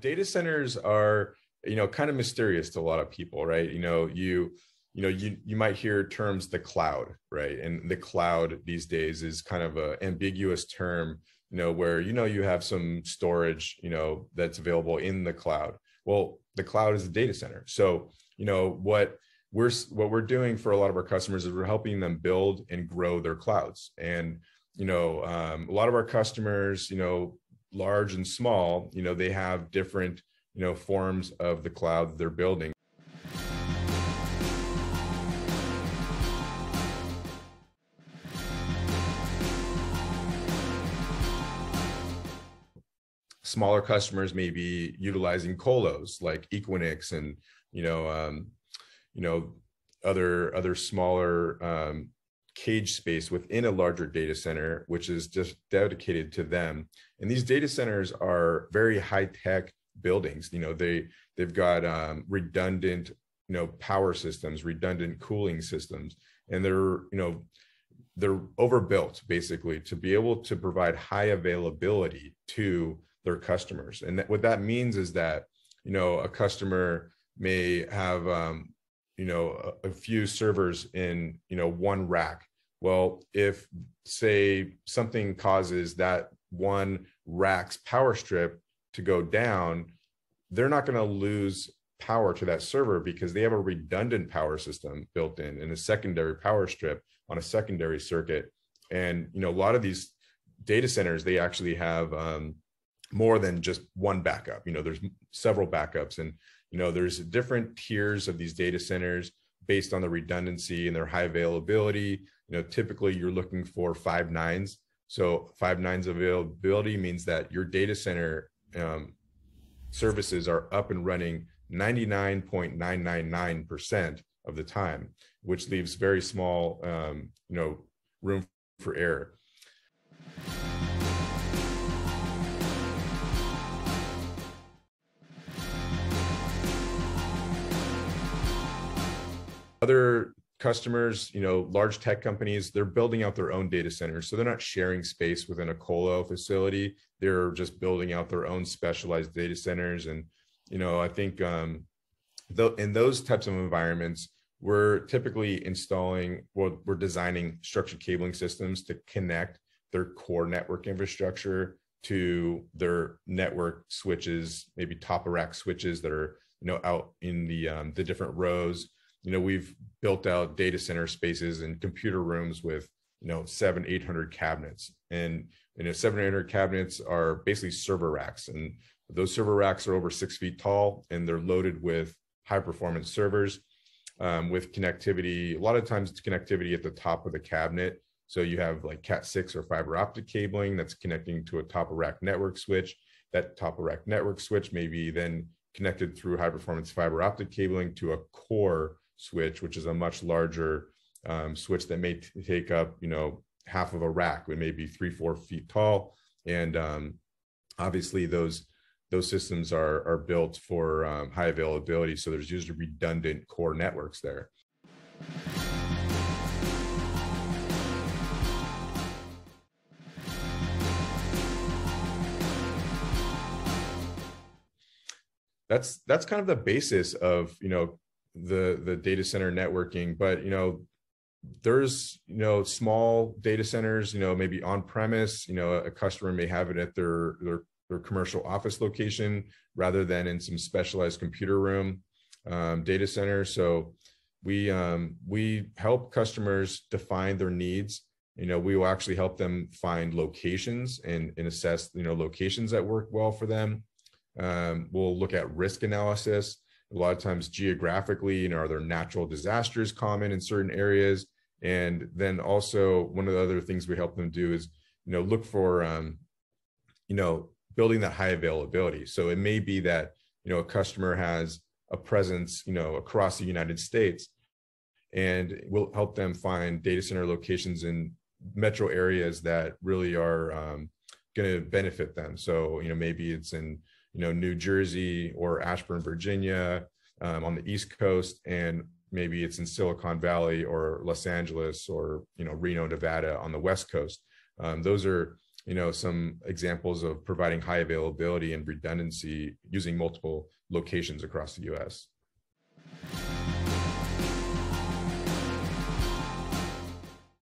data centers are, kind of mysterious to a lot of people, right? You might hear terms, the cloud, right? And the cloud these days is kind of an ambiguous term, where, you have some storage, that's available in the cloud. Well, the cloud is a data center. So, what we're doing for a lot of our customers is we're helping them build and grow their clouds. And, a lot of our customers, large and small, they have different, forms of the cloud they're building. Smaller customers may be utilizing colos like Equinix and, other smaller cage space within a larger data center, which is just dedicated to them. And these data centers are very high-tech buildings. They've got redundant, power systems, redundant cooling systems, and they're overbuilt basically to be able to provide high availability to their customers. And what that means is that, a customer may have, a few servers in, one rack. Well, if, say, something causes that one rack's power strip to go down, they're not going to lose power to that server because they have a redundant power system built in a secondary power strip on a secondary circuit. And, a lot of these data centers, they actually have more than just one backup. There's several backups, and, there's different tiers of these data centers based on the redundancy and their high availability. Typically you're looking for 5 nines. So 5 nines availability means that your data center services are up and running 99.999% of the time, which leaves very small, room for error. Other customers, large tech companies, they're building out their own data centers. So they're not sharing space within a colo facility. They're just building out their own specialized data centers. And, I think in those types of environments, we're typically we're designing structured cabling systems to connect their core network infrastructure to their network switches, maybe top of rack switches that are, out in the different rows. We've built out data center spaces and computer rooms with, 700-800 cabinets, and 700-800 cabinets are basically server racks. And those server racks are over 6 feet tall, and they're loaded with high performance servers with connectivity. A lot of times it's connectivity at the top of the cabinet. So you have like Cat6 or fiber optic cabling that's connecting to a top of rack network switch. That top of rack network switch may be then connected through high performance fiber optic cabling to a core switch, which is a much larger switch that may take up, half of a rack. It may be 3-4 feet tall. And obviously those systems are built for high availability. So there's usually redundant core networks there. That's kind of the basis of, the data center networking. But, there's, small data centers, maybe on premise, a customer may have it at their commercial office location rather than in some specialized computer room data center. So we help customers define their needs. We will actually help them find locations and assess, locations that work well for them. We'll look at risk analysis. A lot of times geographically, are there natural disasters common in certain areas? And then also one of the other things we help them do is, look for, building that high availability. So it may be that, a customer has a presence, across the United States, and we'll help them find data center locations in metro areas that really are going to benefit them. So, maybe it's in, New Jersey or Ashburn, Virginia, on the East Coast, and maybe it's in Silicon Valley or Los Angeles or, Reno, Nevada on the West Coast. Those are some examples of providing high availability and redundancy using multiple locations across the US.